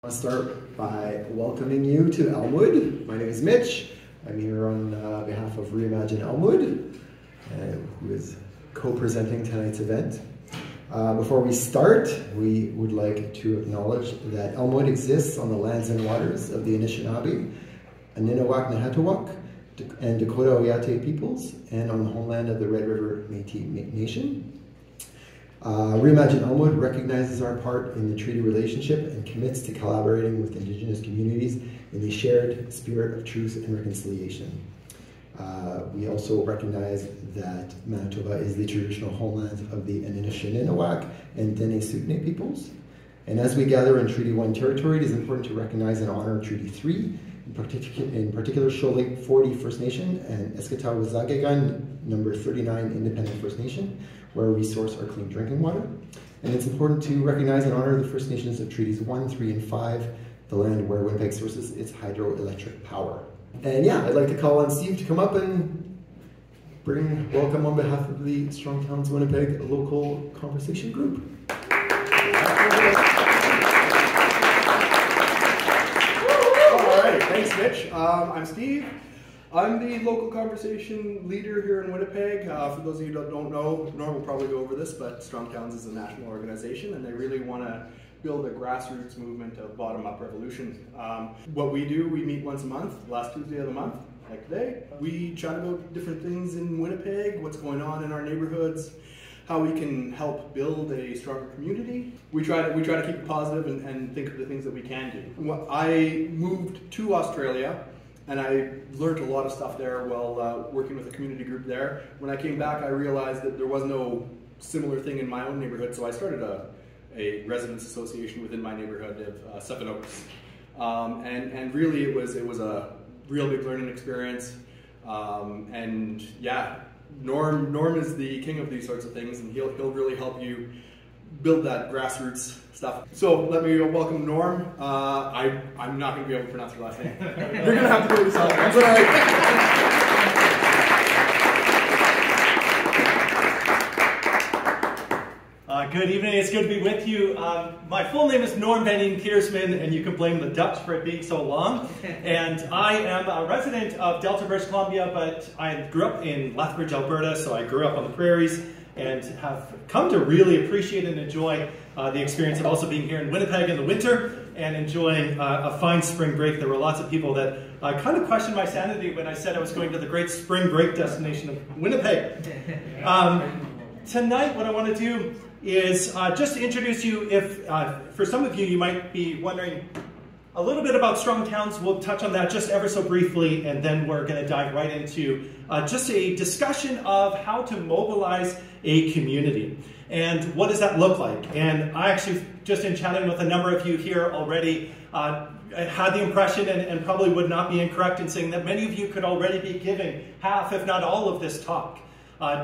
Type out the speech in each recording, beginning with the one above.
I want to start by welcoming you to Elmwood. My name is Mitch. I'm here on behalf of Reimagine Elmwood, who is co-presenting tonight's event. Before we start, we would like to acknowledge that Elmwood exists on the lands and waters of the Anishinaabe, Aninawak Nahatuwak, and Dakota Oyate peoples, and on the homeland of the Red River Métis Nation. Reimagine Elmwood recognizes our part in the treaty relationship and commits to collaborating with Indigenous communities in the shared spirit of truth and reconciliation. We also recognize that Manitoba is the traditional homeland of the Anishinaabe and Dene Sudne peoples. And as we gather in Treaty 1 territory, it is important to recognize and honor Treaty 3, in particular Shoal Lake 40 First Nation and Eskatawazagegan number 39 Independent First Nation, where we source our clean drinking water. And it's important to recognize and honor the First Nations of Treaties 1, 3, and 5, the land where Winnipeg sources its hydroelectric power. And yeah, I'd like to call on Steve to come up and welcome on behalf of the Strong Towns Winnipeg local conversation group. Thanks, Mitch. I'm Steve. I'm the local conversation leader here in Winnipeg. For those of you that don't know, Norm will probably go over this, but Strong Towns is a national organization and they really want to build a grassroots movement of bottom-up revolution. What we do, we meet once a month, last Tuesday of the month, like today. We chat about different things in Winnipeg, what's going on in our neighborhoods, how we can help build a stronger community. We try to keep it positive and think of the things that we can do. I moved to Australia and I learned a lot of stuff there while working with a community group there. When I came back, I realized that there was no similar thing in my own neighborhood, so I started a residents association within my neighborhood of Seven Oaks. And really it was a real big learning experience. And yeah, Norm is the king of these sorts of things, and he'll really help you build that grassroots stuff. So let me welcome Norm. I'm not going to be able to pronounce your last name. You're going to have to do it yourself. I'm sorry. Good evening, it's good to be with you. My full name is Norm Van Petersman, and you can blame the Dutch for it being so long. And I am a resident of Delta, British Columbia, but I grew up in Lethbridge, Alberta, so I grew up on the prairies and have come to really appreciate and enjoy the experience of also being here in Winnipeg in the winter and enjoying a fine spring break. There were lots of people that kind of questioned my sanity when I said I was going to the great spring break destination of Winnipeg. Tonight, what I want to do is just to introduce you, if for some of you, you might be wondering a little bit about Strong Towns. We'll touch on that just ever so briefly, and then we're going to dive right into just a discussion of how to mobilize a community. And what does that look like? And I actually, just in chatting with a number of you here already, had the impression, and probably would not be incorrect in saying that many of you could already be giving half, if not all of this talk,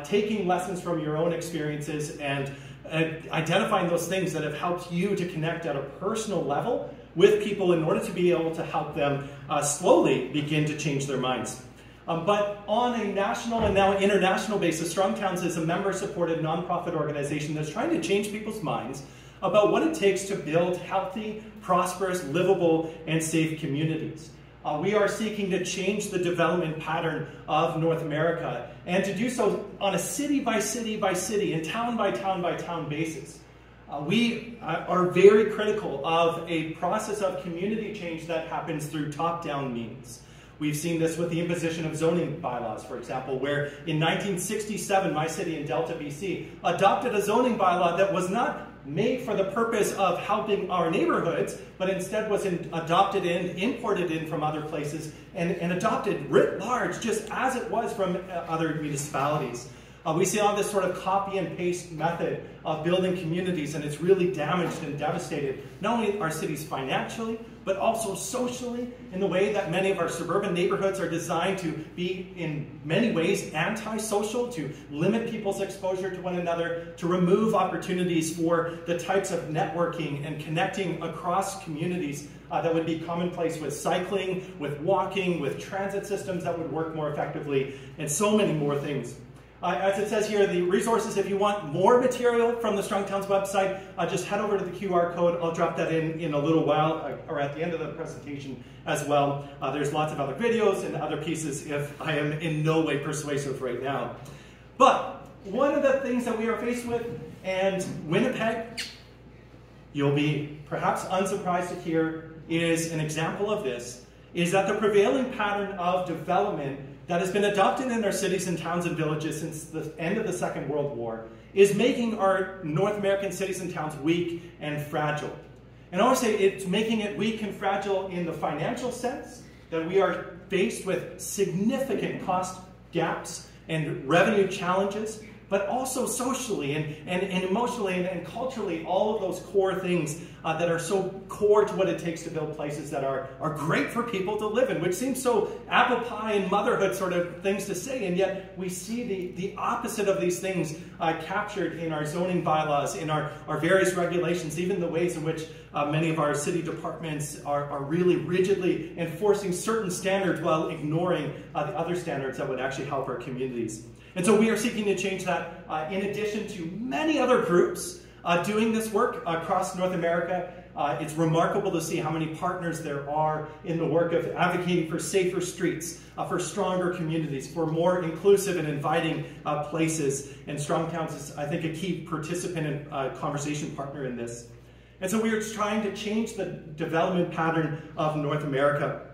taking lessons from your own experiences and identifying those things that have helped you to connect at a personal level with people in order to be able to help them slowly begin to change their minds. But on a national and now international basis, Strong Towns is a member-supported nonprofit organization that's trying to change people's minds about what it takes to build healthy, prosperous, livable, and safe communities. We are seeking to change the development pattern of North America, and to do so on a city by city by city and town by town basis. We are very critical of a process of community change that happens through top-down means. We've seen this with the imposition of zoning bylaws, for example, where in 1967, my city in Delta, BC, adopted a zoning bylaw that was not made for the purpose of helping our neighborhoods, but instead was adopted and imported in from other places and adopted writ large, just as it was from other municipalities. We see all this sort of copy and paste method of building communities, and it's really damaged and devastated not only our cities financially, but also socially, in the way that many of our suburban neighborhoods are designed to be in many ways antisocial, to limit people's exposure to one another, to remove opportunities for the types of networking and connecting across communities that would be commonplace with cycling, with walking, with transit systems that would work more effectively, and so many more things. As it says here, the resources, if you want more material from the Strong Towns website, just head over to the QR code. I'll drop that in a little while, or at the end of the presentation as well. There's lots of other videos and other pieces if I am in no way persuasive right now. But one of the things that we are faced with, and Winnipeg, you'll be perhaps unsurprised to hear, is an example of this, is that the prevailing pattern of development that has been adopted in our cities and towns and villages since the end of the Second World War is making our North American cities and towns weak and fragile. And I want to say it's making it weak and fragile in the financial sense, that we are faced with significant cost gaps and revenue challenges, but also socially and emotionally and culturally, all of those core things that are so core to what it takes to build places that are great for people to live in, which seems so apple pie and motherhood sort of things to say, and yet we see the opposite of these things captured in our zoning bylaws, in our various regulations, even the ways in which many of our city departments are really rigidly enforcing certain standards while ignoring the other standards that would actually help our communities. And so we are seeking to change that in addition to many other groups doing this work across North America. It's remarkable to see how many partners there are in the work of advocating for safer streets, for stronger communities, for more inclusive and inviting places. And Strong Towns is, I think, a key participant and conversation partner in this. And so we are trying to change the development pattern of North America,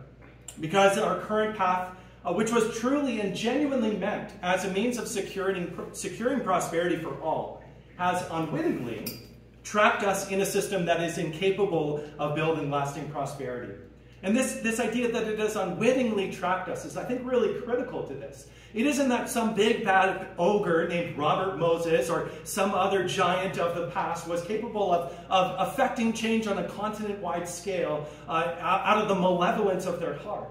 because our current path, which was truly and genuinely meant as a means of securing prosperity for all, has unwittingly trapped us in a system that is incapable of building lasting prosperity. And this idea that it has unwittingly trapped us is, I think, really critical to this. It isn't that some big bad ogre named Robert Moses or some other giant of the past was capable of affecting change on a continent-wide scale out of the malevolence of their heart.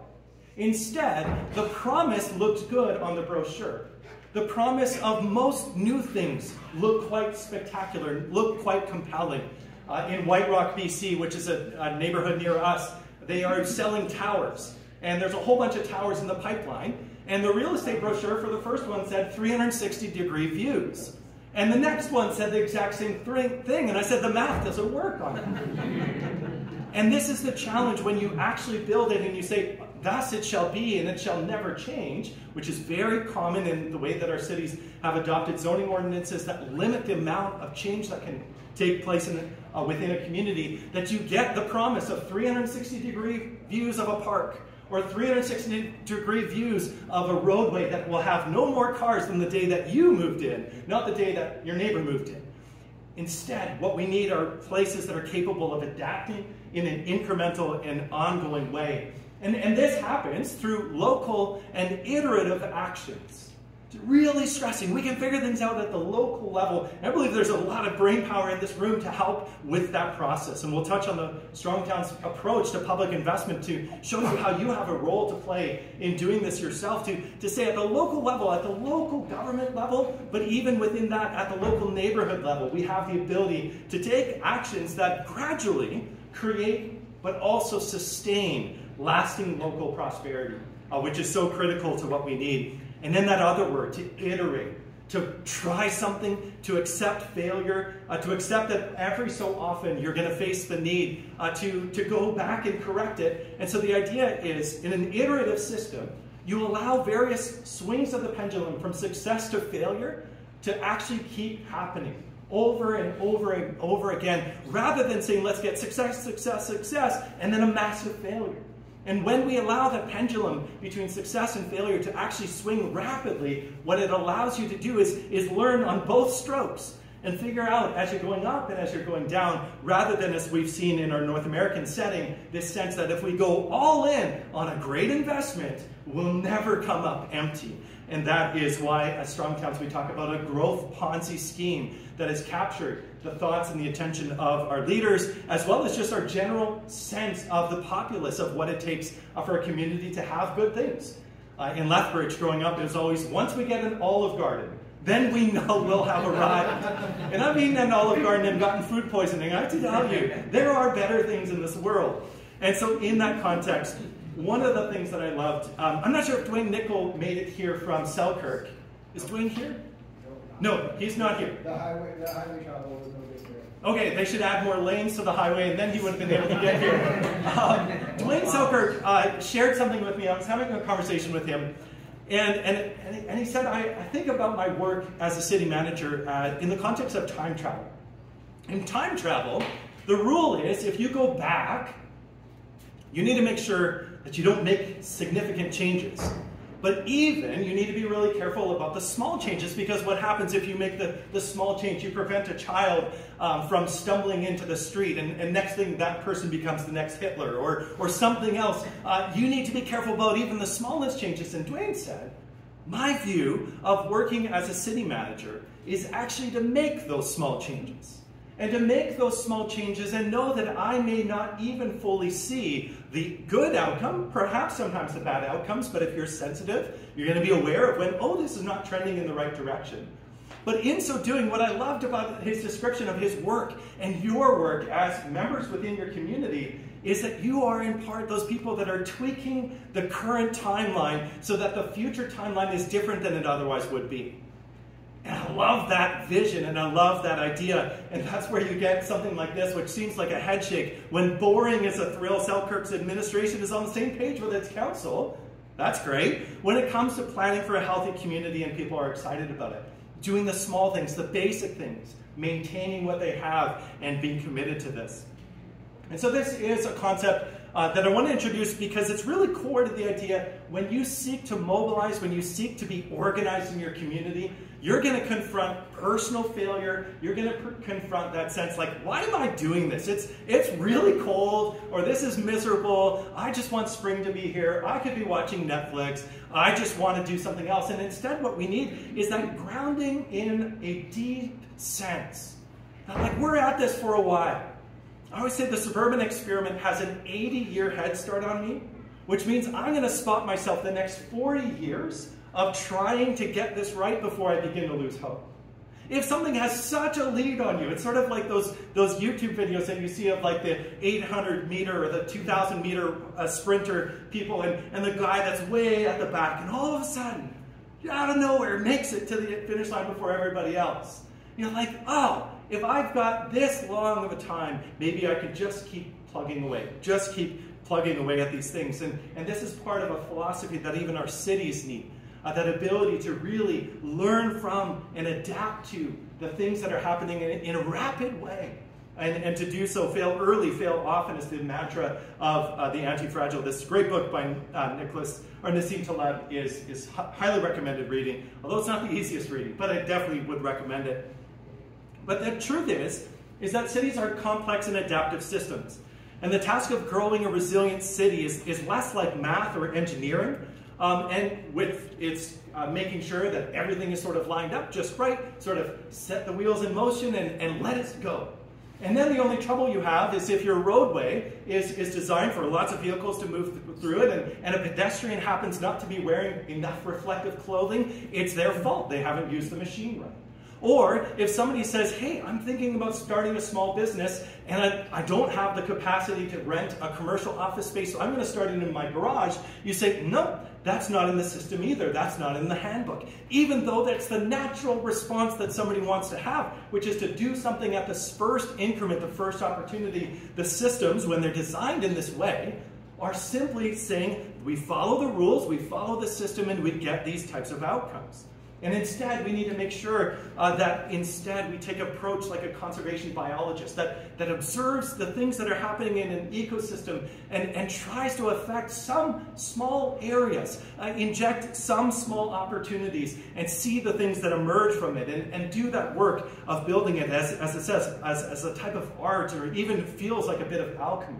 Instead, the promise looked good on the brochure. The promise of most new things looked quite spectacular, looked quite compelling. In White Rock, BC, which is a neighborhood near us, they are selling towers. And there's a whole bunch of towers in the pipeline. And the real estate brochure for the first one said 360-degree views. And the next one said the exact same thing. And I said, the math doesn't work on it. And this is the challenge when you actually build it and you say, thus it shall be and it shall never change, which is very common in the way that our cities have adopted zoning ordinances that limit the amount of change that can take place within a community, that you get the promise of 360-degree views of a park, or 360-degree views of a roadway that will have no more cars than the day that you moved in, not the day that your neighbor moved in. Instead, what we need are places that are capable of adapting in an incremental and ongoing way. And this happens through local and iterative actions. Really stressing, we can figure things out at the local level. And I believe there's a lot of brain power in this room to help with that process. And we'll touch on the Strong Towns approach to public investment to show you how you have a role to play in doing this yourself, to say at the local level, at the local government level, but even within that, at the local neighborhood level, we have the ability to take actions that gradually create but also sustain lasting local prosperity, which is so critical to what we need. And then that other word, to iterate, to try something, to accept failure, to accept that every so often you're going to face the need to go back and correct it. And so the idea is, in an iterative system, you allow various swings of the pendulum from success to failure to actually keep happening over and over and over again, rather than saying, let's get success, success, success, and then a massive failure. And when we allow the pendulum between success and failure to actually swing rapidly, what it allows you to do is learn on both strokes and figure out as you're going up and as you're going down, rather than, as we've seen in our North American setting, this sense that if we go all in on a great investment, we'll never come up empty. And that is why at Strong Towns we talk about a growth Ponzi scheme that has captured the thoughts and the attention of our leaders, as well as just our general sense of the populace of what it takes for a community to have good things. In Lethbridge, growing up, it was always, once we get an Olive Garden, then we know we'll have arrived. And I've eaten an Olive Garden and gotten food poisoning. I have to tell you, there are better things in this world. And so in that context, one of the things that I loved, I'm not sure if Dwayne Nickel made it here from Selkirk. Is Dwayne here? No, he's not here. The highway travel was no good here. Okay, they should add more lanes to the highway, and then he would have been able to get here. Dwayne Selkirk shared something with me. I was having a conversation with him, and he said, I think about my work as a city manager in the context of time travel. In time travel, the rule is if you go back, you need to make sure that you don't make significant changes. But even, you need to be really careful about the small changes, because what happens if you make the small change? You prevent a child from stumbling into the street, and next thing, that person becomes the next Hitler, or something else. You need to be careful about even the smallest changes. And Dwayne said, my view of working as a city manager is actually to make those small changes. And to make those small changes and know that I may not even fully see the good outcome, perhaps sometimes the bad outcomes, but if you're sensitive, you're going to be aware of when, oh, this is not trending in the right direction. But in so doing, what I loved about his description of his work and your work as members within your community is that you are in part those people that are tweaking the current timeline so that the future timeline is different than it otherwise would be. And I love that vision, and I love that idea, and that's where you get something like this, which seems like a headshake. When boring is a thrill, Selkirk's administration is on the same page with its council. That's great. When it comes to planning for a healthy community and people are excited about it, doing the small things, the basic things, maintaining what they have, and being committed to this. And so this is a concept that I want to introduce because it's really core to the idea when you seek to mobilize, when you seek to be organized in your community, you're going to confront personal failure. You're going to confront that sense like, why am I doing this? It's really cold, or this is miserable. I just want spring to be here. I could be watching Netflix. I just want to do something else. And instead what we need is that grounding in a deep sense. Now, like, we're at this for a while. I always say the suburban experiment has an 80-year head start on me, which means I'm going to spot myself the next 40 years of trying to get this right before I begin to lose hope. If something has such a lead on you, it's sort of like those YouTube videos that you see of like the 800-meter or the 2,000-meter sprinter people and the guy that's way at the back, and all of a sudden, out of nowhere, makes it to the finish line before everybody else. You're like, oh, if I've got this long of a time, maybe I could just keep plugging away, just keep plugging away at these things. And this is part of a philosophy that even our cities need. That ability to really learn from and adapt to the things that are happening in a rapid way. And to do so, fail early, fail often is the mantra of the Anti-Fragile. This great book by Nassim Taleb is highly recommended reading, although it's not the easiest reading, but I definitely would recommend it. But the truth is that cities are complex and adaptive systems. And the task of growing a resilient city is less like math or engineering, and with its making sure that everything is sort of lined up just right, sort of set the wheels in motion and let it go. And then the only trouble you have is if your roadway is designed for lots of vehicles to move through it, and a pedestrian happens not to be wearing enough reflective clothing, it's their fault. They haven't used the machine right. Or if somebody says, hey, I'm thinking about starting a small business and I don't have the capacity to rent a commercial office space, so I'm going to start it in my garage, you say, no, that's not in the system either. That's not in the handbook. Even though that's the natural response that somebody wants to have, which is to do something at the first increment, the first opportunity. The systems, when they're designed in this way, are simply saying, we follow the rules, we follow the system, and we get these types of outcomes. And instead, we need to make sure that instead we take an approach like a conservation biologist that observes the things that are happening in an ecosystem and tries to affect some small areas, inject some small opportunities, and see the things that emerge from it, and do that work of building it, as it says, as a type of art, or even feels like a bit of alchemy.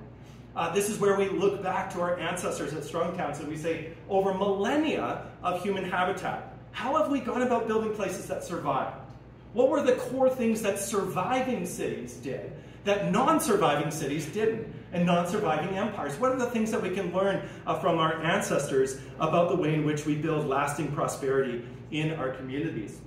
This is where we look back to our ancestors at Strong Towns and we say, over millennia of human habitat, how have we gone about building places that survive? What were the core things that surviving cities did that non-surviving cities didn't? And non-surviving empires? What are the things that we can learn from our ancestors about the way in which we build lasting prosperity in our communities?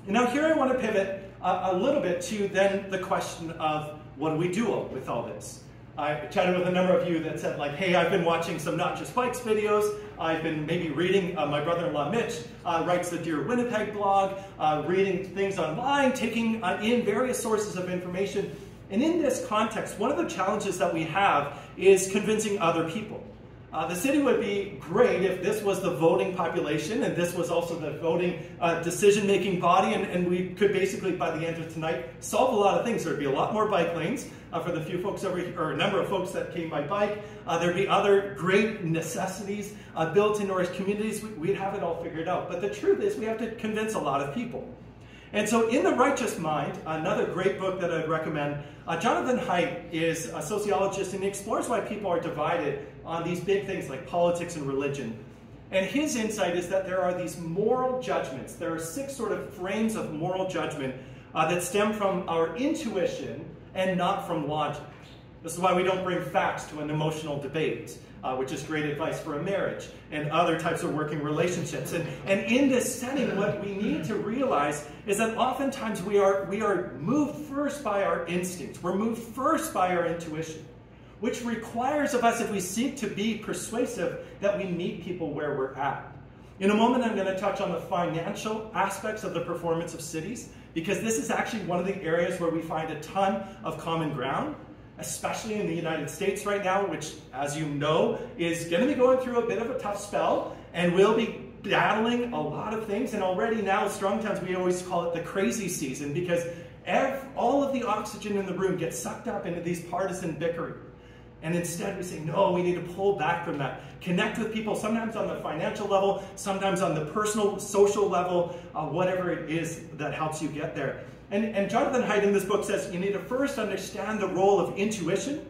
And now here I want to pivot a little bit to then the question of what do we do with all this? I chatted with a number of you that said like, hey, I've been watching some Not Just Bikes videos. I've been maybe reading, my brother-in-law Mitch writes the Dear Winnipeg blog, reading things online, taking in various sources of information. And in this context, one of the challenges that we have is convincing other people. The city would be great if this was the voting population and this was also the voting decision-making body, and we could basically, by the end of tonight, solve a lot of things. There'd be a lot more bike lanes for the few folks over here, or a number of folks that came by bike. There'd be other great necessities built into our communities. We'd have it all figured out. But the truth is we have to convince a lot of people. And so In the Righteous Mind, another great book that I'd recommend, Jonathan Haidt is a sociologist, and he explores why people are divided on these big things like politics and religion. And his insight is that there are these moral judgments. There are 6 sort of frames of moral judgment that stem from our intuition and not from logic. This is why we don't bring facts to an emotional debate, which is great advice for a marriage and other types of working relationships. And in this setting, what we need to realize is that oftentimes we are moved first by our instincts. We're moved first by our intuition, which requires of us, if we seek to be persuasive, that we meet people where we're at. In a moment, I'm going to touch on the financial aspects of the performance of cities, because this is actually one of the areas where we find a ton of common ground, especially in the United States right now, which, as you know, is going to be going through a bit of a tough spell, and we'll be battling a lot of things. And already now, strong towns, we always call it the crazy season, because all of the oxygen in the room gets sucked up into these partisan bickering. And instead we say, no, we need to pull back from that. Connect with people, sometimes on the financial level, sometimes on the personal, social level, whatever it is that helps you get there. And Jonathan Haidt in this book says you need to first understand the role of intuition,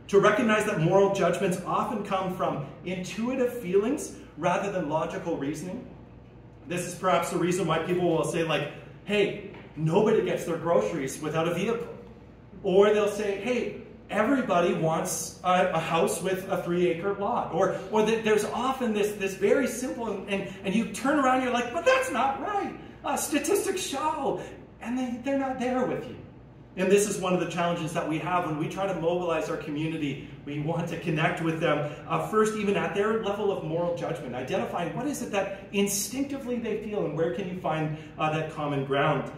to recognize that moral judgments often come from intuitive feelings rather than logical reasoning. This is perhaps the reason why people will say like, hey, nobody gets their groceries without a vehicle. Or they'll say, hey, everybody wants a house with a 3-acre lot. Or there's often this very simple, and you turn around and you're like, but that's not right. Statistics show. And they're not there with you. And this is one of the challenges that we have when we try to mobilize our community. We want to connect with them first, even at their level of moral judgment, identifying what is it that instinctively they feel and where can you find that common ground.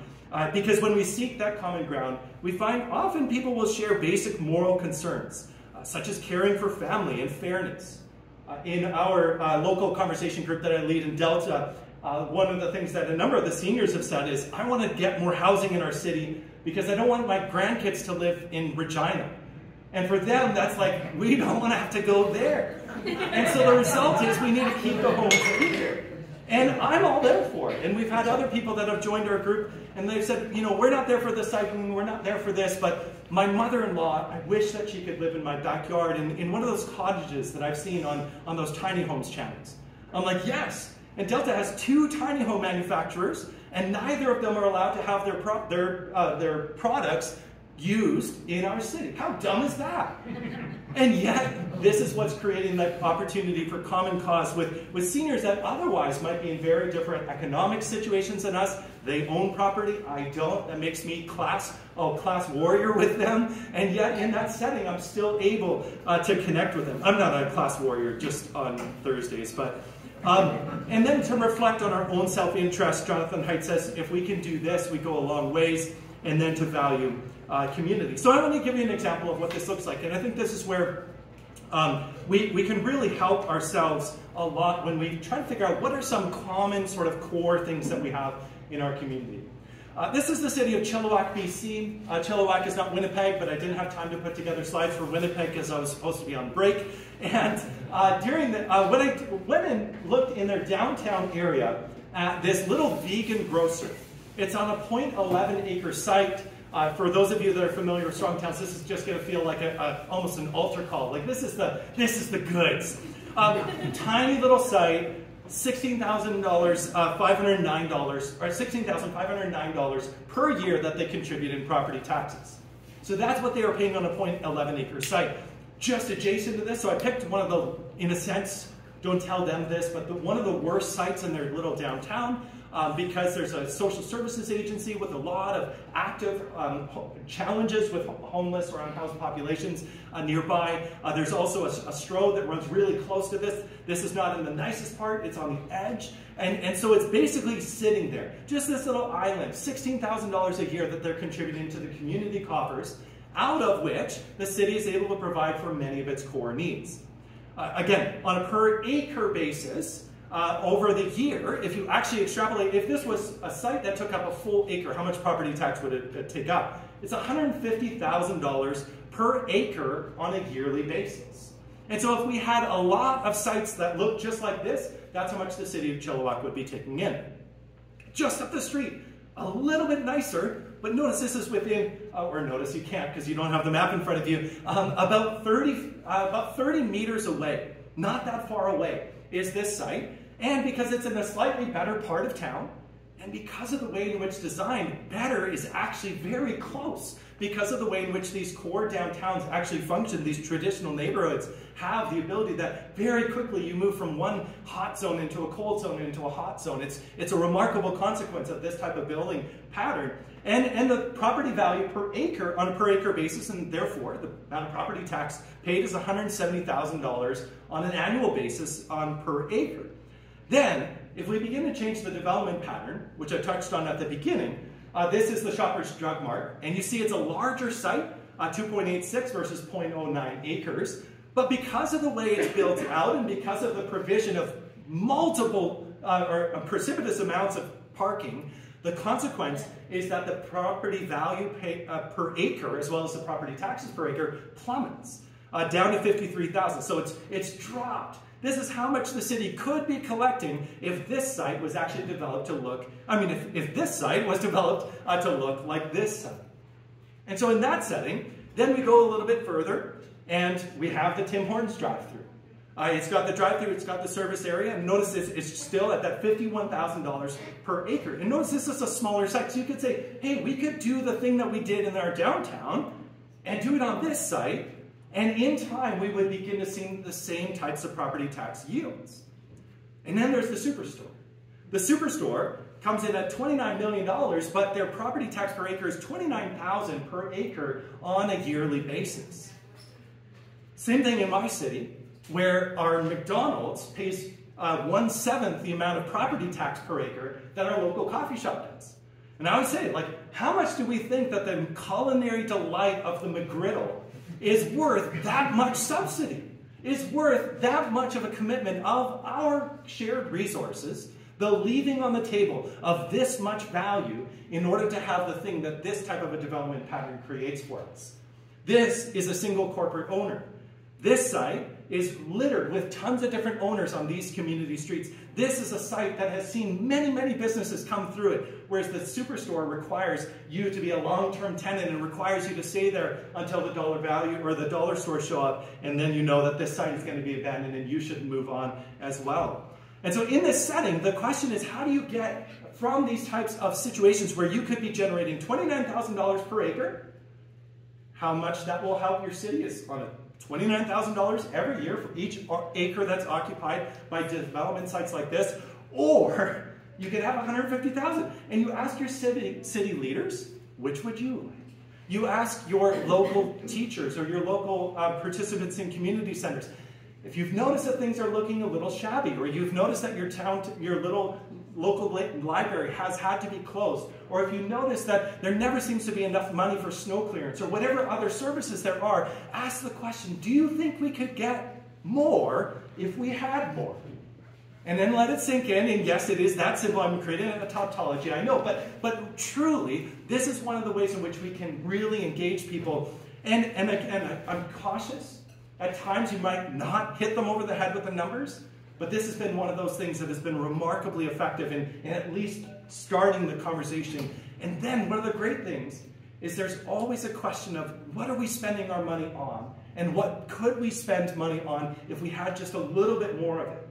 Because when we seek that common ground, we find often people will share basic moral concerns, such as caring for family and fairness. In our local conversation group that I lead in Delta, one of the things that a number of the seniors have said is, I want to get more housing in our city because I don't want my grandkids to live in Regina. And for them, that's like, we don't want to have to go there. And so the result is we need to keep the homes here. And I'm all there for it. And we've had other people that have joined our group, and they've said, you know, we're not there for the cycling, we're not there for this, but my mother-in-law, I wish that she could live in my backyard in one of those cottages that I've seen on those tiny homes channels. I'm like, yes. And Delta has 2 tiny home manufacturers, and neither of them are allowed to have their products used in our city. How dumb is that? And yet, this is what's creating that opportunity for common cause with seniors that otherwise might be in very different economic situations than us. They own property, I don't. That makes me class warrior with them. And yet, in that setting, I'm still able to connect with them. I'm not a class warrior just on Thursdays, but... and then to reflect on our own self-interest, Jonathan Haidt says, if we can do this, we go a long ways, and then to value community. So I want to give you an example of what this looks like, and I think this is where we can really help ourselves a lot when we try to figure out what are some common sort of core things that we have in our community. This is the city of Chilliwack, BC. Chilliwack is not Winnipeg, but I didn't have time to put together slides for Winnipeg because I was supposed to be on break. And during the, when I went and looked in their downtown area at this little vegan grocer, it's on a 0.11 acre site. For those of you that are familiar with strong towns, this is just going to feel like almost an altar call. Like this is the goods. Tiny little site. $16,000, $509, or $16,509 per year that they contribute in property taxes. So that's what they are paying on a 0.11 acre site. Just adjacent to this, so I picked one of the, in a sense, don't tell them this, but one of the worst sites in their little downtown. because there's a social services agency with a lot of active challenges with homeless or unhoused populations nearby. There's also a stroad that runs really close to this. This is not in the nicest part, it's on the edge. And so it's basically sitting there. Just this little island, $16,000 a year that they're contributing to the community coffers, out of which the city is able to provide for many of its core needs. Again, on a per acre basis, over the year, if you actually extrapolate, if this was a site that took up a full acre, how much property tax would it take up? It's $150,000 per acre on a yearly basis. And so if we had a lot of sites that look just like this, that's how much the city of Chilliwack would be taking in. Just up the street, a little bit nicer, but notice this is within, or notice you can't because you don't have the map in front of you, about 30 meters away, not that far away, is this site. And because it's in a slightly better part of town, and because of the way in which designed, better is actually very close. Because of the way in which these core downtowns actually function, these traditional neighborhoods have the ability that very quickly you move from one hot zone into a cold zone into a hot zone. It's a remarkable consequence of this type of building pattern. And the property value per acre on a per acre basis, and therefore the amount of property tax paid is $170,000 on an annual basis on per acre. Then, if we begin to change the development pattern, which I touched on at the beginning, this is the Shoppers Drug Mart, and you see it's a larger site, 2.86 versus 0.09 acres, but because of the way it's built out and because of the provision of multiple or precipitous amounts of parking, the consequence is that the property value per acre, as well as the property taxes per acre, plummets down to $53,000. So it's dropped. This is how much the city could be collecting if this site was actually developed to look, if this site was developed to look like this site. And so in that setting, then we go a little bit further and we have the Tim Hortons drive-thru. It's got the drive-thru, it's got the service area, and notice it's still at that $51,000 per acre. And notice this is a smaller site, so you could say, hey, we could do the thing that we did in our downtown and do it on this site, and in time, we would begin to see the same types of property tax yields. And then there's the Superstore. The Superstore comes in at $29 million, but their property tax per acre is $29,000 per acre on a yearly basis. Same thing in my city, where our McDonald's pays 1/7 the amount of property tax per acre that our local coffee shop does. And I would say, how much do we think that the culinary delight of the McGriddle is worth that much subsidy, is worth that much of a commitment of our shared resources, the leaving on the table of this much value in order to have the thing that this type of a development pattern creates for us? This is a single corporate owner. This site is littered with tons of different owners on these community streets. This is a site that has seen many, many businesses come through it, whereas the Superstore requires you to be a long-term tenant and requires you to stay there until the Dollar Value or the dollar store show up, and then you know that this site is going to be abandoned and you should move on as well. And so in this setting, the question is, how do you get from these types of situations where you could be generating $29,000 per acre, how much that will help your city is on a $29,000 every year for each acre that's occupied by development sites like this, or you could have $150,000. And you ask your city leaders, which would you like? You ask your local teachers or your local participants in community centers. If you've noticed that things are looking a little shabby, or you've noticed that your little local library has had to be closed, or if you notice that there never seems to be enough money for snow clearance, or whatever other services there are, ask the question, do you think we could get more if we had more? And then let it sink in, and yes, it is that simple. I'm creating a tautology, I know, but truly, this is one of the ways in which we can really engage people. And I'm cautious. At times, you might not hit them over the head with the numbers, but this has been one of those things that has been remarkably effective in at least starting the conversation. And then one of the great things is there's always a question of what are we spending our money on, and what could we spend money on if we had just a little bit more of it.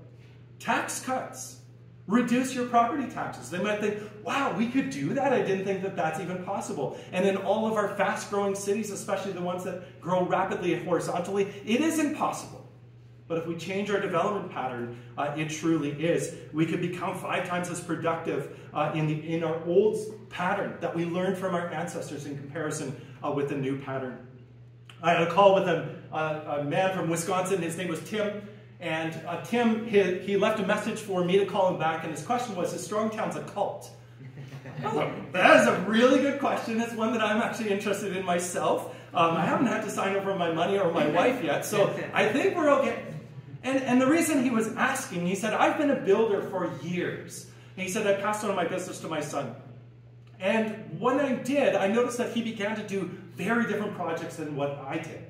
Tax cuts. Reduce your property taxes. They might think, wow, we could do that? I didn't think that that's even possible. And in all of our fast-growing cities, especially the ones that grow rapidly horizontally, it is impossible. But if we change our development pattern, it truly is. We could become 5 times as productive in our old pattern that we learned from our ancestors in comparison with the new pattern. I had a call with a man from Wisconsin. His name was Tim. And Tim, he left a message for me to call him back. And his question was, is Strong Towns a cult? That is a really good question. It's one that I'm actually interested in myself. I haven't had to sign over my money or my wife yet, so I think we're okay. And the reason he was asking, he said, I've been a builder for years. And he said, I passed on my business to my son. And when I did, I noticed that he began to do very different projects than what I did.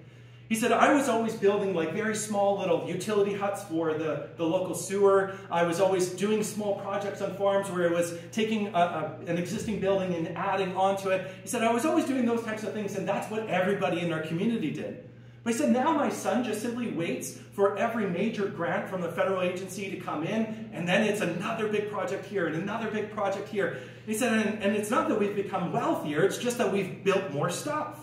He said, I was always building like very small little utility huts for the local sewer. I was always doing small projects on farms where it was taking an existing building and adding onto it. He said, I was always doing those types of things, and that's what everybody in our community did. But he said, now my son just simply waits for every major grant from the federal agency to come in, and then it's another big project here and another big project here. And he said, and it's not that we've become wealthier, it's just that we've built more stuff.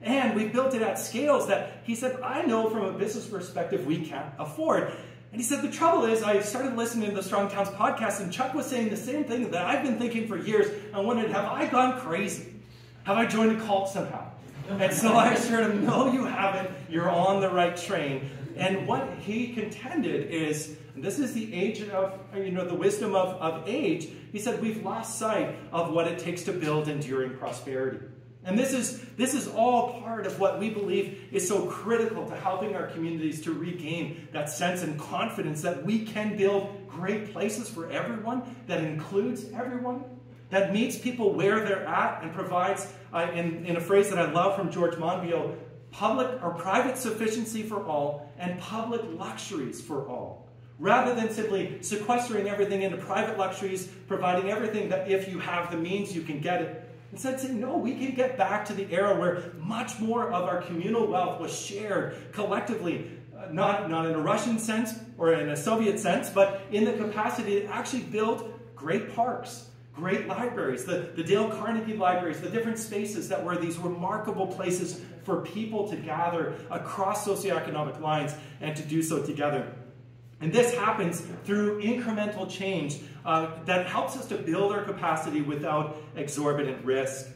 And we built it at scales that, he said, I know from a business perspective we can't afford. And he said, the trouble is, I started listening to the Strong Towns podcast, and Chuck was saying the same thing that I've been thinking for years. I wondered, have I gone crazy? Have I joined a cult somehow? And so I assured him, no, you haven't. You're on the right train. And what he contended is, and this is the age of, the wisdom of age, he said, we've lost sight of what it takes to build enduring prosperity. And this is all part of what we believe is so critical to helping our communities to regain that sense and confidence that we can build great places for everyone, that includes everyone, that meets people where they're at and provides, in a phrase that I love from George Monbiot, public or private sufficiency for all and public luxuries for all. Rather than simply sequestering everything into private luxuries, providing everything that if you have the means, you can get it. Instead, saying, no, we can get back to the era where much more of our communal wealth was shared collectively, not in a Russian sense or in a Soviet sense, but in the capacity to actually build great parks, great libraries, the Dale Carnegie libraries, the different spaces that were these remarkable places for people to gather across socioeconomic lines and to do so together. And this happens through incremental change that helps us to build our capacity without exorbitant risk.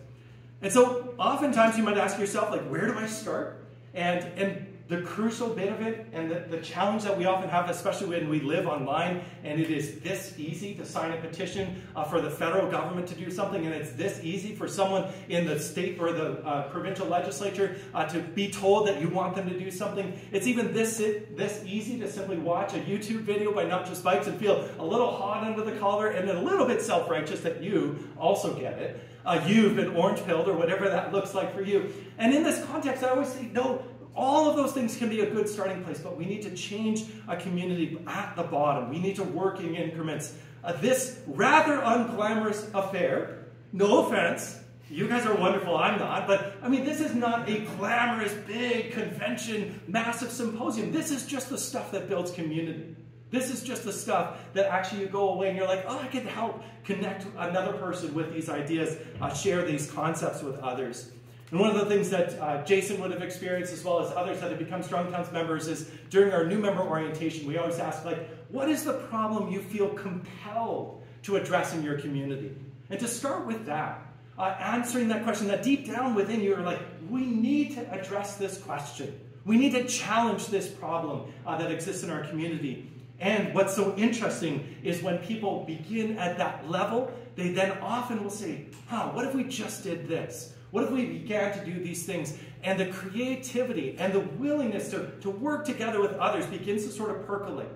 And so oftentimes you might ask yourself, like, where do I start? And the crucial bit of it and the challenge that we often have, especially when we live online, and it is this easy to sign a petition for the federal government to do something, and it's this easy for someone in the state or the provincial legislature to be told that you want them to do something. It's even this easy to simply watch a YouTube video by Not Just Bikes and feel a little hot under the collar and then a little bit self-righteous that you also get it. You've been orange-pilled or whatever that looks like for you. And in this context, I always say, no, all of those things can be a good starting place, but we need to change a community at the bottom. We need to work in increments. This rather unglamorous affair, no offense, you guys are wonderful, I'm not, but I mean, this is not a glamorous, big convention, massive symposium. This is just the stuff that builds community. This is just the stuff that actually you go away and you're like, oh, I can help connect another person with these ideas, share these concepts with others. And one of the things that Jason would have experienced, as well as others that have become Strong Towns members, is during our new member orientation, we always ask, like, what is the problem you feel compelled to address in your community? And to start with that, answering that question, that deep down within you are like, we need to address this question. We need to challenge this problem that exists in our community. And what's so interesting is when people begin at that level, they then often will say, what if we just did this? What if we began to do these things? And the creativity and the willingness to work together with others begins to sort of percolate.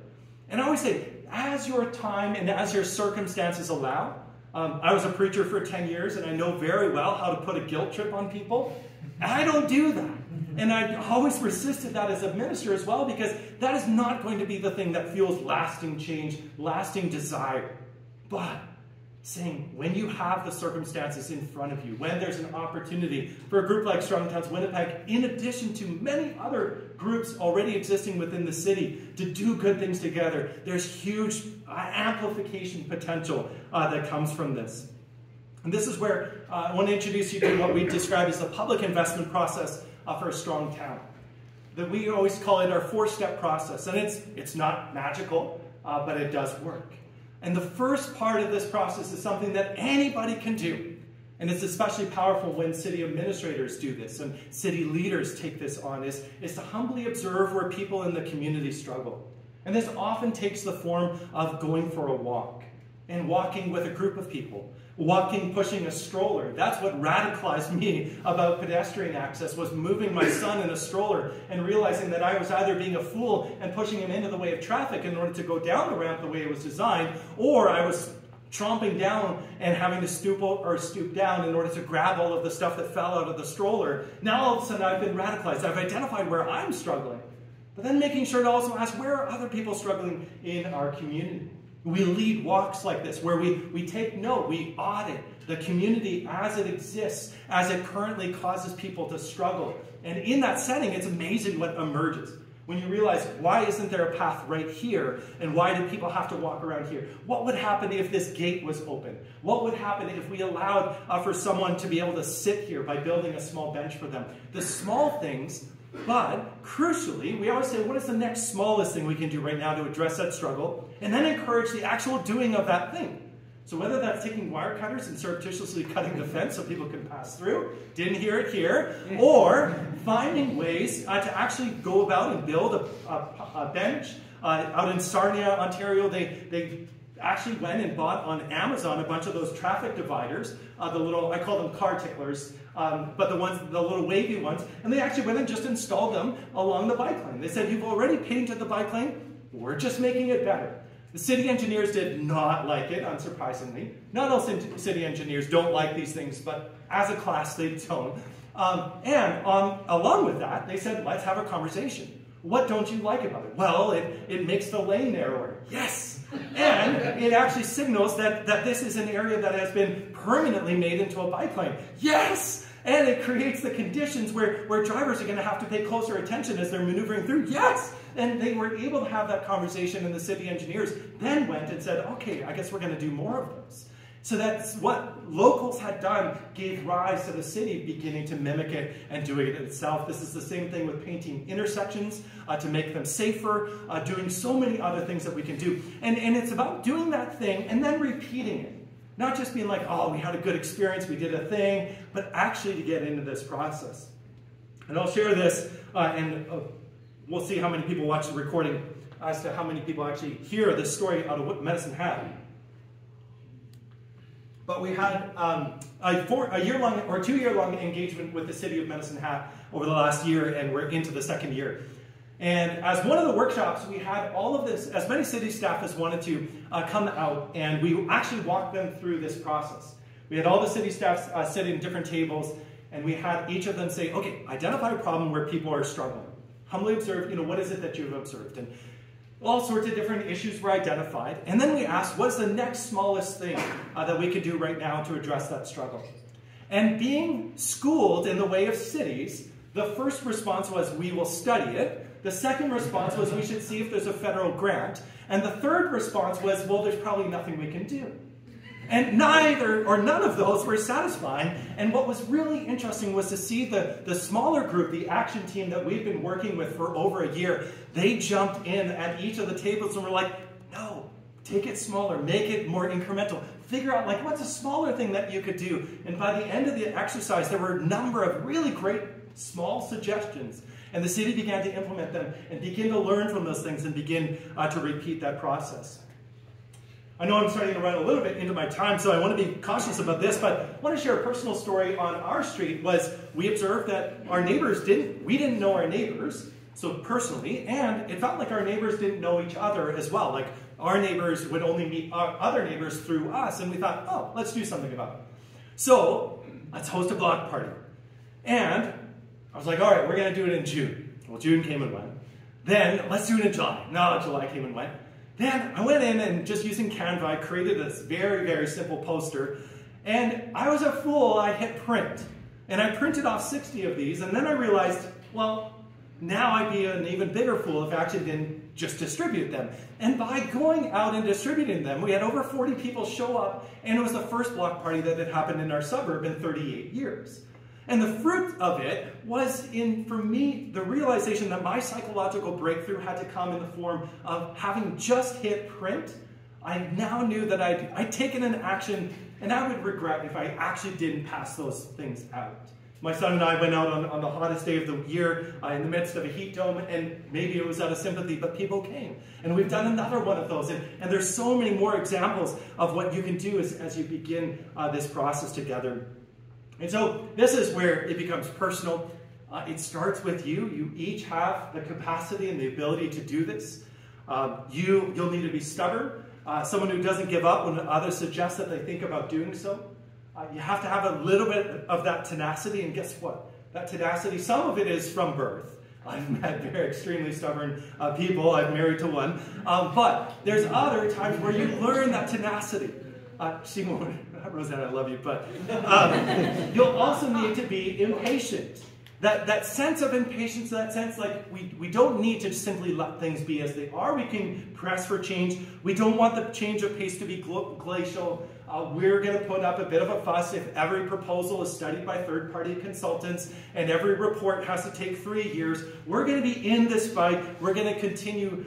And I always say, as your time and as your circumstances allow, I was a preacher for 10 years, and I know very well how to put a guilt trip on people. And I don't do that. And I always resisted that as a minister as well, because that is not going to be the thing that fuels lasting change, lasting desire. But saying, when you have the circumstances in front of you, when there's an opportunity for a group like Strong Towns Winnipeg, in addition to many other groups already existing within the city, to do good things together, there's huge amplification potential that comes from this. And this is where I want to introduce you to what we describe as the public investment process for a strong town. that we always call it our 4-step process. And it's not magical, but it does work. And the first part of this process is something that anybody can do. And it's especially powerful when city administrators do this and city leaders take this on, is to humbly observe where people in the community struggle. And this often takes the form of going for a walk and walking with a group of people. Walking, pushing a stroller. That's what radicalized me about pedestrian access, was moving my son in a stroller and realizing that I was either being a fool and pushing him into the way of traffic in order to go down the ramp the way it was designed, or I was tromping down and having to stoop down in order to grab all of the stuff that fell out of the stroller. Now all of a sudden I've been radicalized. I've identified where I'm struggling, but then making sure to also ask, where are other people struggling in our community? We lead walks like this, where we take note, we audit the community as it exists, as it currently causes people to struggle. And in that setting, it's amazing what emerges. When you realize, why isn't there a path right here? And why do people have to walk around here? What would happen if this gate was open? What would happen if we allowed for someone to be able to sit here by building a small bench for them? The small things. But, crucially, we always say, what is the next smallest thing we can do right now to address that struggle? And then encourage the actual doing of that thing. So whether that's taking wire cutters and surreptitiously cutting the fence so people can pass through, didn't hear it here, or finding ways to actually go about and build a bench. Out in Sarnia, Ontario, they actually went and bought on Amazon a bunch of those traffic dividers, the little, I call them car ticklers, but the little wavy ones, and they actually went and just installed them along the bike lane. They said, you've already painted the bike lane, we're just making it better. The city engineers did not like it, unsurprisingly. Not all city engineers don't like these things, but as a class, they don't. Along with that, they said, let's have a conversation. What don't you like about it? Well, it makes the lane narrower. Yes! And it actually signals that this is an area that has been permanently made into a bike lane. Yes! And it creates the conditions where drivers are going to have to pay closer attention as they're maneuvering through. Yes! And they were able to have that conversation, and the city engineers then went and said, okay, I guess we're going to do more of those. So that's what locals had done, gave rise to the city beginning to mimic it and doing it itself. This is the same thing with painting intersections to make them safer, doing so many other things that we can do. And it's about doing that thing and then repeating it. Not just being like, oh, we had a good experience, we did a thing, but actually to get into this process. And I'll share this, and we'll see how many people watch the recording as to how many people actually hear this story out of what Medicine Hat. But we had a year-long or 2-year-long engagement with the city of Medicine Hat over the last year, and we're into the 2nd year. And as one of the workshops, we had all of this, as many city staff as wanted to come out, and we actually walked them through this process. We had all the city staff sit in different tables, and we had each of them say, okay, identify a problem where people are struggling. Humbly observe, what is it that you've observed? And all sorts of different issues were identified. And then we asked, what's the next smallest thing that we could do right now to address that struggle? And being schooled in the way of cities, the first response was, we will study it. The second response was, we should see if there's a federal grant. And the third response was, well, there's probably nothing we can do. And neither or none of those were satisfying. And what was really interesting was to see the smaller group, the action team that we've been working with for over a year, they jumped in at each of the tables and were like, no, take it smaller, make it more incremental. Figure out, what's a smaller thing that you could do? And by the end of the exercise, there were a number of really great small suggestions. And the city began to implement them and begin to learn from those things and begin to repeat that process. I know I'm starting to run a little bit into my time, so I want to be cautious about this, but I want to share a personal story on our street. We observed that our neighbors we didn't know our neighbors, so personally, and it felt like our neighbors didn't know each other as well. Like our neighbors would only meet our other neighbors through us, and we thought, oh, let's do something about it. So let's host a block party. And I was like, all right, we're going to do it in June. Well, June came and went. Then let's do it in July. No, July came and went. Then I went in and just using Canva, I created this very, very simple poster. And I was a fool, I hit print. And I printed off 60 of these, and then I realized, well, now I'd be an even bigger fool if I actually didn't just distribute them. And by going out and distributing them, we had over 40 people show up, and it was the first block party that had happened in our suburb in 38 years. And the fruit of it was, for me, the realization that my psychological breakthrough had to come in the form of having just hit print. I now knew that I'd taken an action, and I would regret if I actually didn't pass those things out. My son and I went out on the hottest day of the year in the midst of a heat dome, and maybe it was out of sympathy, but people came. And we've done another one of those, and there's so many more examples of what you can do as you begin this process together. And so this is where it becomes personal. It starts with you. You each have the capacity and the ability to do this. You'll need to be stubborn. Someone who doesn't give up when others suggest that they think about doing so. You have to have a little bit of that tenacity, and guess what? That tenacity, some of it is from birth. I've met very extremely stubborn people. I'm married to one. But there's other times where you learn that tenacity. Simone, Rosanna, I love you, but you'll also need to be impatient. That sense of impatience, that sense like we don't need to simply let things be as they are. We can press for change. We don't want the change of pace to be glacial. We're going to put up a bit of a fuss if every proposal is studied by third-party consultants and every report has to take 3 years. We're going to be in this fight. We're going to continue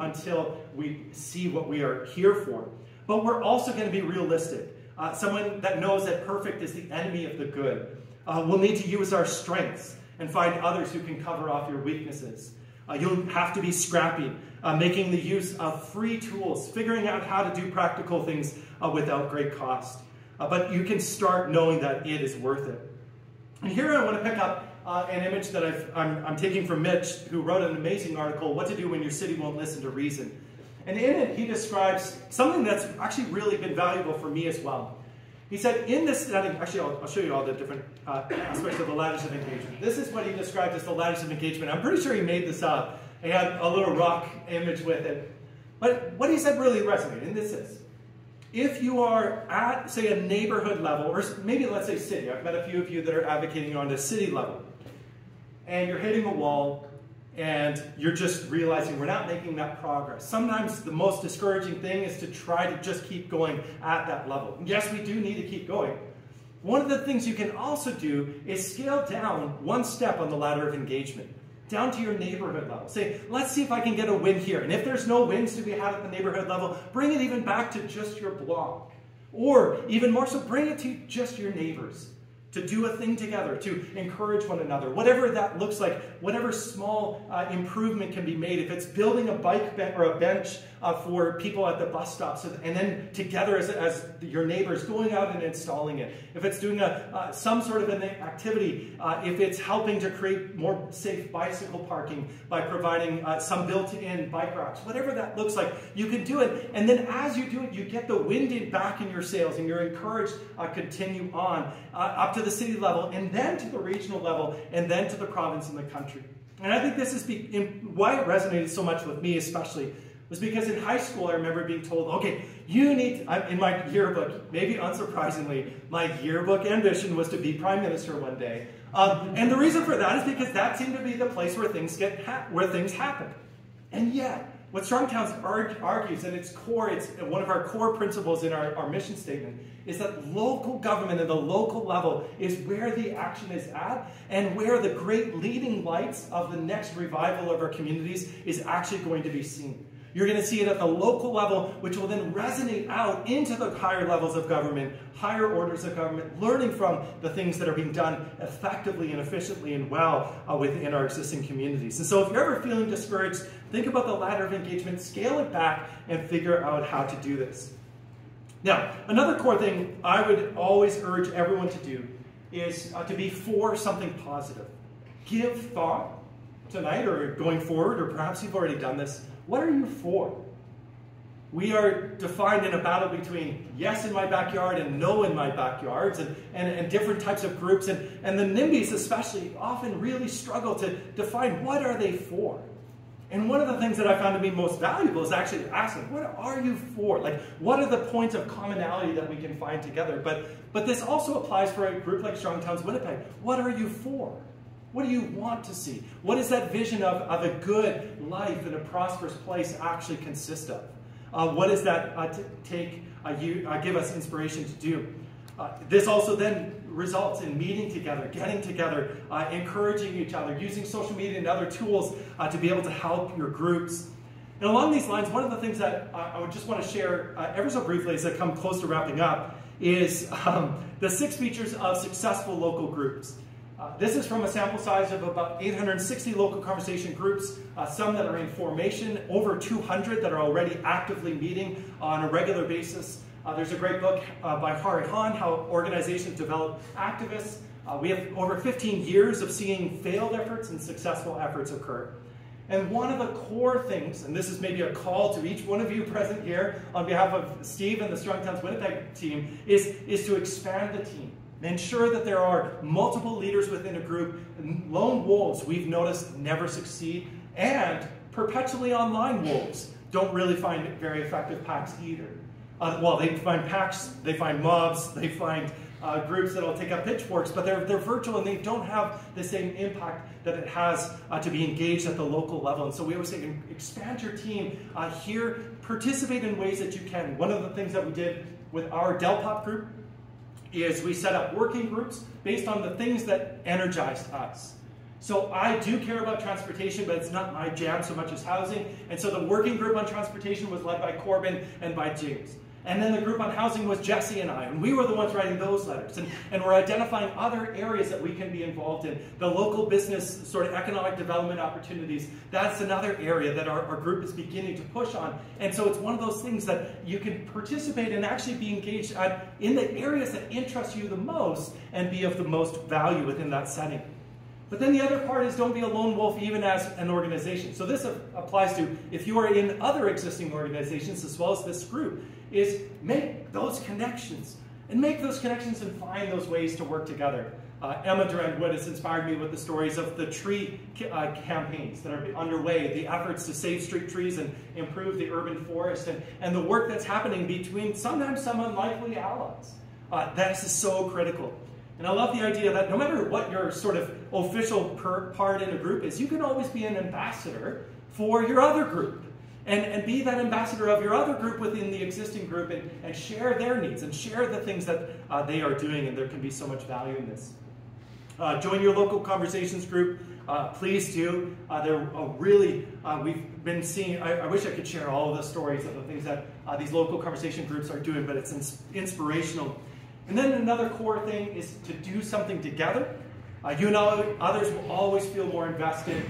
until we see what we are here for. But we're also going to be realistic. Someone that knows that perfect is the enemy of the good. We'll need to use our strengths and find others who can cover off your weaknesses. You'll have to be scrappy, making the use of free tools, figuring out how to do practical things without great cost. But you can start knowing that it is worth it. And here I want to pick up an image that I'm taking from Mitch, who wrote an amazing article, What to Do When Your City Won't Listen to Reason. And in it, he describes something that's actually really been valuable for me as well. He said, in this setting, actually, I'll show you all the different aspects of the ladders of engagement. This is what he described as the ladders of engagement. I'm pretty sure he made this up. He had a little rock image with it. But what he said really resonated, and this is, if you are at, say, a neighborhood level, or maybe let's say city. I've met a few of you that are advocating on the city level. And you're hitting a wall, and you're just realizing we're not making that progress. Sometimes the most discouraging thing is to try to just keep going at that level. And yes, we do need to keep going. One of the things you can also do is scale down one step on the ladder of engagement, down to your neighborhood level. Say, let's see if I can get a win here. And if there's no wins to be had at the neighborhood level, bring it even back to just your block. Or even more so, bring it to just your neighbors. To do a thing together, to encourage one another, whatever that looks like, whatever small improvement can be made. If it's building a bike bench or a bench for people at the bus stops, and then together as your neighbors going out and installing it. If it's doing some sort of an activity, if it's helping to create more safe bicycle parking by providing some built-in bike racks, whatever that looks like, you can do it. And then as you do it, you get the wind back in your sails, and you're encouraged to continue on up to the city level, and then to the regional level, and then to the province and the country. And I think this is why it resonated so much with me especially, was because in high school I remember being told, okay, you need, in my yearbook, maybe unsurprisingly, my yearbook ambition was to be Prime Minister one day. And the reason for that is because that seemed to be the place where things happen. And yet, what Strong Towns argues, and its core, it's one of our core principles in our mission statement, is that local government at the local level is where the action is at, and where the great leading lights of the next revival of our communities is actually going to be seen. You're going to see it at the local level, which will then resonate out into the higher levels of government, higher orders of government, learning from the things that are being done effectively and efficiently and well within our existing communities. And so if you're ever feeling discouraged, think about the ladder of engagement, scale it back, and figure out how to do this. Now, another core thing I would always urge everyone to do is to be for something positive. Give thought tonight or going forward, or perhaps you've already done this. What are you for? We are defined in a battle between yes in my backyard and no in my backyards, and different types of groups. And the NIMBYs especially often really struggle to define what are they for. And one of the things that I found to be most valuable is actually asking, what are you for? Like, what are the points of commonality that we can find together? But this also applies for a group like Strong Towns Winnipeg. What are you for? What do you want to see? What does that vision of a good life and a prosperous place actually consist of? What does that give us inspiration to do? This also then results in meeting together, getting together, encouraging each other, using social media and other tools to be able to help your groups. And along these lines, one of the things that I would just want to share ever so briefly as I come close to wrapping up is the 6 features of successful local groups. This is from a sample size of about 860 local conversation groups, some that are in formation, over 200 that are already actively meeting on a regular basis. There's a great book by Hari Han, How Organizations Develop Activists. We have over 15 years of seeing failed efforts and successful efforts occur. And one of the core things, and this is maybe a call to each one of you present here on behalf of Steve and the Strong Towns Winnipeg team, is to expand the team. Ensure that there are multiple leaders within a group. Lone wolves, we've noticed, never succeed. And perpetually online wolves don't really find very effective packs either. Well, they find packs, they find mobs, they find groups that will take up pitchforks, but they're virtual and they don't have the same impact that it has to be engaged at the local level. And so we always say, expand your team here, participate in ways that you can. One of the things that we did with our Delpop group is we set up working groups based on the things that energized us. So I do care about transportation, but it's not my jam so much as housing. And so the working group on transportation was led by Corbin and by James. And then the group on housing was Jesse and I, and we were the ones writing those letters. And we're identifying other areas that we can be involved in. The local business sort of economic development opportunities, that's another area that our group is beginning to push on. And so it's one of those things that you can participate and actually be engaged in the areas that interest you the most and be of the most value within that setting. But then the other part is don't be a lone wolf even as an organization. So this applies to if you are in other existing organizations as well as this group, is make those connections. And make those connections and find those ways to work together. Emma Durand-Wood has inspired me with the stories of the tree campaigns that are underway, the efforts to save street trees and improve the urban forest, and the work that's happening between sometimes some unlikely allies. That is so critical. And I love the idea that no matter what your sort of official part in a group is, you can always be an ambassador for your other group. And be that ambassador of your other group within the existing group and share their needs and share the things that they are doing, and there can be so much value in this. Join your local conversations group. Please do. They're really, we've been seeing, I wish I could share all of the stories of the things that these local conversation groups are doing, but it's inspirational. And then another core thing is to do something together. You and others will always feel more invested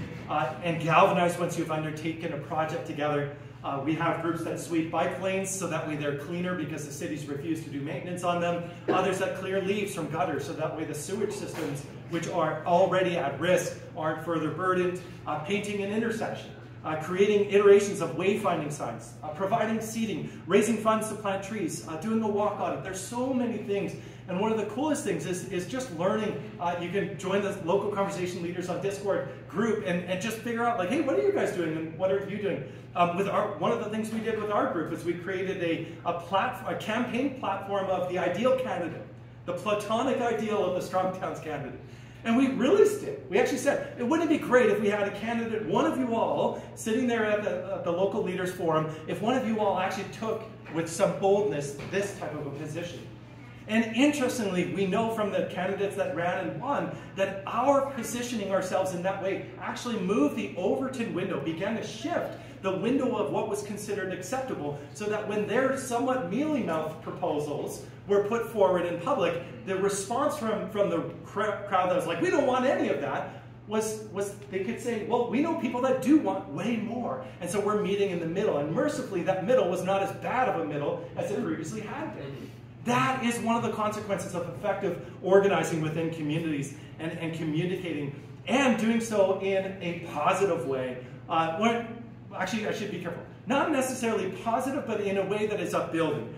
and galvanized once you've undertaken a project together. We have groups that sweep bike lanes so that way they're cleaner because the cities refuse to do maintenance on them. Others that clear leaves from gutters so that way the sewage systems, which are already at risk, aren't further burdened. Painting an intersection. Creating iterations of wayfinding signs, providing seating, raising funds to plant trees, doing a walk audit. There's so many things. And one of the coolest things is just learning. You can join the local conversation leaders on Discord group and just figure out, like, hey, what are you guys doing and what are you doing? One of the things we did with our group is we created a campaign platform of the ideal candidate, the platonic ideal of the Strong Towns candidate. And we released it. We actually said, it wouldn't it be great if we had a candidate, one of you all, sitting there at the local leaders forum, if one of you all actually took, with some boldness, this type of a position. And interestingly, we know from the candidates that ran and won that our positioning ourselves in that way actually moved the Overton window, began to shift the window of what was considered acceptable, so that when their somewhat mealy-mouthed proposals were put forward in public, the response from the crowd that was like, we don't want any of that, was they could say, well, we know people that do want way more. And so we're meeting in the middle. And mercifully, that middle was not as bad of a middle as it previously had been. That is one of the consequences of effective organizing within communities and communicating and doing so in a positive way. Actually, I should be careful. Not necessarily positive, but in a way that is upbuilding.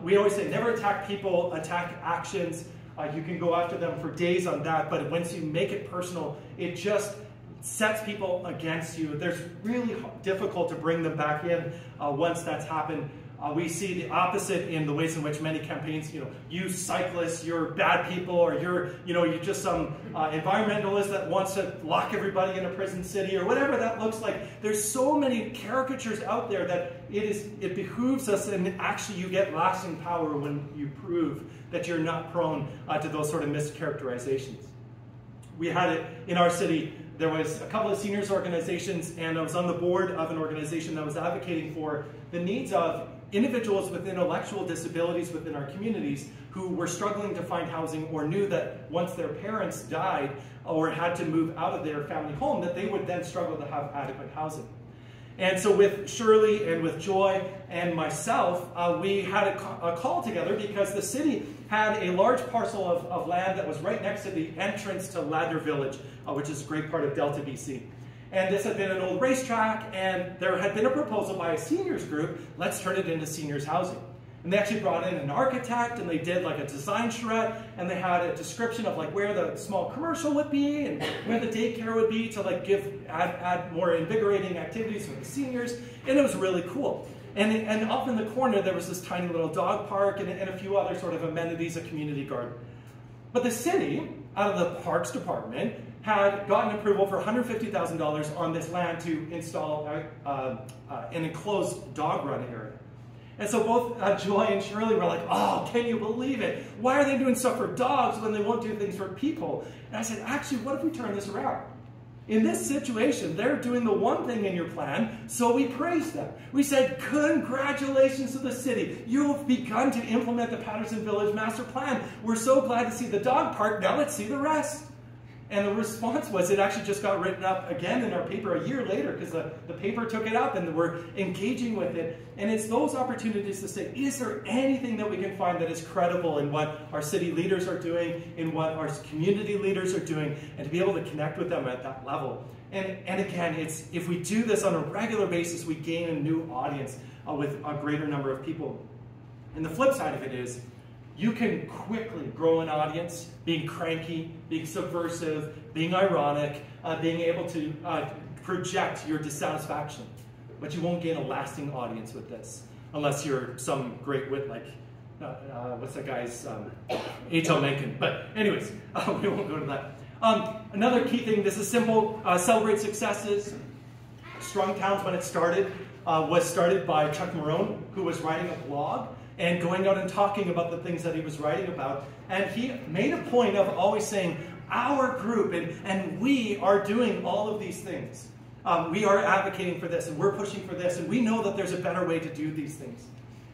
We always say never attack people, attack actions. You can go after them for days on that, but once you make it personal, it just sets people against you. It's really difficult to bring them back in once that's happened. We see the opposite in the ways in which many campaigns, you cyclists, you're bad people, or you're just some environmentalist that wants to lock everybody in a prison city, or whatever that looks like. There's so many caricatures out there that it behooves us, and actually you get lasting power when you prove that you're not prone to those sort of mischaracterizations. We had it in our city. There was a couple of seniors organizations, and I was on the board of an organization that was advocating for the needs of individuals with intellectual disabilities within our communities who were struggling to find housing, or knew that once their parents died or had to move out of their family home, that they would then struggle to have adequate housing. And so with Shirley and with Joy and myself, we had a call together because the city had a large parcel of land that was right next to the entrance to Ladner Village, which is a great part of Delta, BC. And this had been an old racetrack, and there had been a proposal by a seniors group, let's turn it into seniors housing. And they actually brought in an architect, and they did like a design charrette, and they had a description of like where the small commercial would be and where the daycare would be to like add more invigorating activities for the seniors, and it was really cool. And up in the corner there was this tiny little dog park and a few other sort of amenities, a community garden. But the city, out of the Parks Department, had gotten approval for $150,000 on this land to install an enclosed dog run area. And so both Joy and Shirley were like, oh, can you believe it? Why are they doing stuff for dogs when they won't do things for people? And I said, actually, what if we turn this around? In this situation, they're doing the one thing in your plan, so we praised them. We said, congratulations to the city. You have begun to implement the Patterson Village Master Plan. We're so glad to see the dog park. Now let's see the rest. And the response was, it actually just got written up again in our paper a year later, because the paper took it up and we're engaging with it. And it's those opportunities to say, is there anything that we can find that is credible in what our city leaders are doing, in what our community leaders are doing, and to be able to connect with them at that level. And again, if we do this on a regular basis, we gain a new audience with a greater number of people. And the flip side of it is, you can quickly grow an audience being cranky, being subversive, being ironic, being able to project your dissatisfaction. But you won't gain a lasting audience with this, unless you're some great wit like, what's that guy's, H.L. Mencken. But anyways, we won't go to that. Another key thing, this is simple, celebrate successes. Strong Towns, when it started, was started by Chuck Marone, who was writing a blog and going out and talking about the things that he was writing about. And he made a point of always saying, our group and we are doing all of these things. We are advocating for this, and we're pushing for this, and we know that there's a better way to do these things.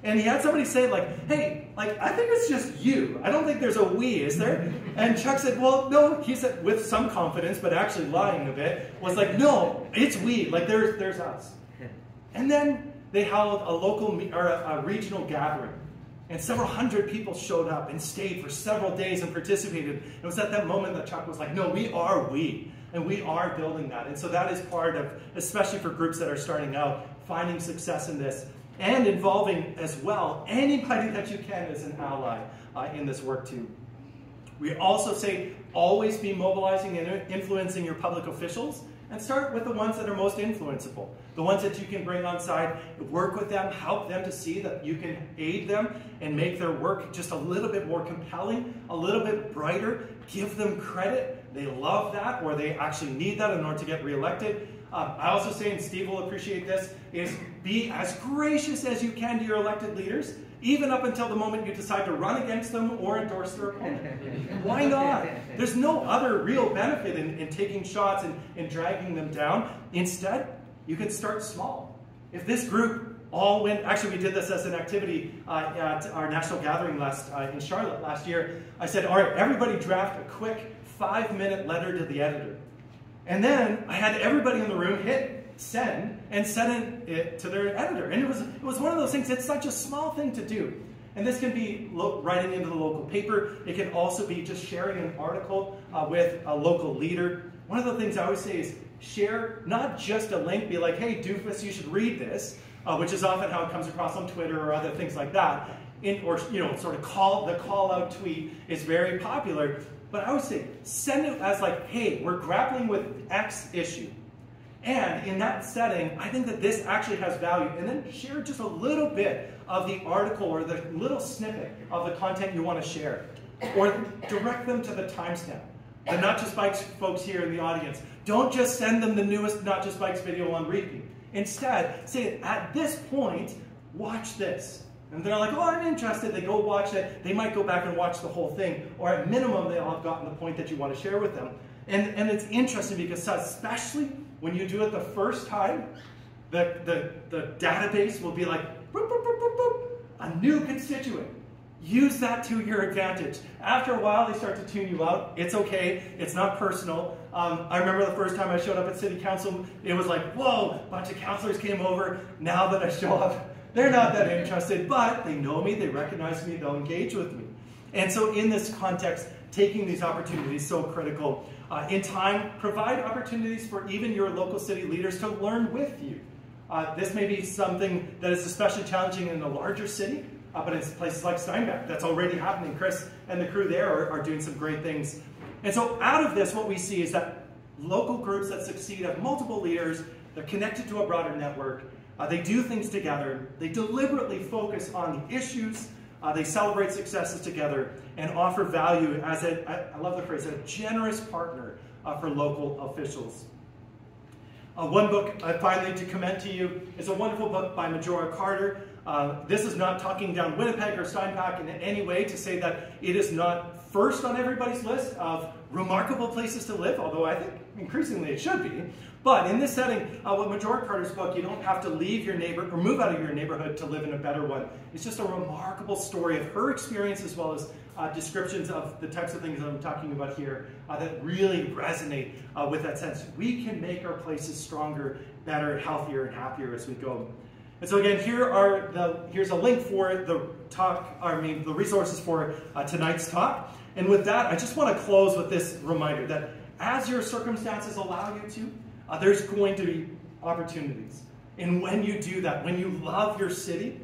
And he had somebody say, like, hey, like, I think it's just you. I don't think there's a we, is there? And Chuck said, well, no. He said, with some confidence, but actually lying a bit, was like, no, it's we. Like, there's us. And then they held a local or a regional gathering, and several hundred people showed up and stayed for several days and participated. It was at that moment that Chuck was like, no, we are we, and we are building that. And so that is part of, especially for groups that are starting out, finding success in this, and involving as well anybody that you can as an ally in this work too. We also say, always be mobilizing and influencing your public officials, and start with the ones that are most influenceable. The ones that you can bring on side, work with them, help them to see that you can aid them and make their work just a little bit more compelling, a little bit brighter, give them credit. They love that, or they actually need that in order to get reelected. I also say, and Steve will appreciate this, is be as gracious as you can to your elected leaders, even up until the moment you decide to run against them or endorse their opponent. Why not? There's no other real benefit in taking shots and dragging them down. Instead, you can start small. If this group all went, actually we did this as an activity at our national gathering in Charlotte last year. I said, all right, everybody draft a quick 5-minute letter to the editor. And then I had everybody in the room hit send and send it to their editor. And it was one of those things, it's such a small thing to do. And this can be writing into the local paper. It can also be just sharing an article with a local leader. One of the things I always say is share not just a link, be like, hey, doofus, you should read this, which is often how it comes across on Twitter or other things like that. Or sort of the call out tweet is very popular. But I always say, send it as like, hey, we're grappling with X issue. And in that setting, I think that this actually has value. And then share just a little bit of the article or the little snippet of the content you want to share. Or direct them to the timestamp. The Not Just Bikes folks here in the audience, don't just send them the newest Not Just Bikes video on repeat. Instead, say, at this point, watch this. And they're like, oh, I'm interested. They go watch it. They might go back and watch the whole thing. Or at minimum, they'll have gotten the point that you want to share with them. And it's interesting because especially when you do it the first time, the database will be like, boop, boop, boop, boop, boop, a new constituent. Use that to your advantage. After a while, they start to tune you out. It's okay. It's not personal. I remember the first time I showed up at City Council, it was like, whoa, a bunch of councillors came over. Now that I show up, they're not that interested, but they know me, they recognize me, they'll engage with me. And so in this context, taking these opportunities is so critical. In time, provide opportunities for even your local city leaders to learn with you. This may be something that is especially challenging in a larger city, but in places like Steinbach, that's already happening. Chris and the crew there are doing some great things. And so out of this, what we see is that local groups that succeed have multiple leaders, they're connected to a broader network, they do things together, they deliberately focus on the issues, they celebrate successes together, and offer value as I love the phrase, a generous partner for local officials. One book finally to commend to you is a wonderful book by Majora Carter. This is not talking down Winnipeg or Steinbach in any way to say that it is not first on everybody's list of remarkable places to live, although I think increasingly it should be. But in this setting, with Majora Carter's book, you don't have to leave your neighbor or move out of your neighborhood to live in a better one. It's just a remarkable story of her experience as well as descriptions of the types of things that I'm talking about here that really resonate with that sense. We can make our places stronger, better, healthier, and happier as we go. And so again, here's a link for the talk, the resources for tonight's talk. And with that, I just want to close with this reminder that as your circumstances allow you to, there's going to be opportunities. And when you do that, when you love your city,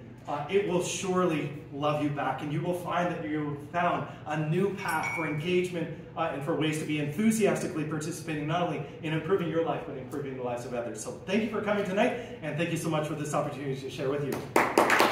it will surely love you back. And you will find that you found a new path for engagement and for ways to be enthusiastically participating not only in improving your life, but improving the lives of others. So thank you for coming tonight, and thank you so much for this opportunity to share with you.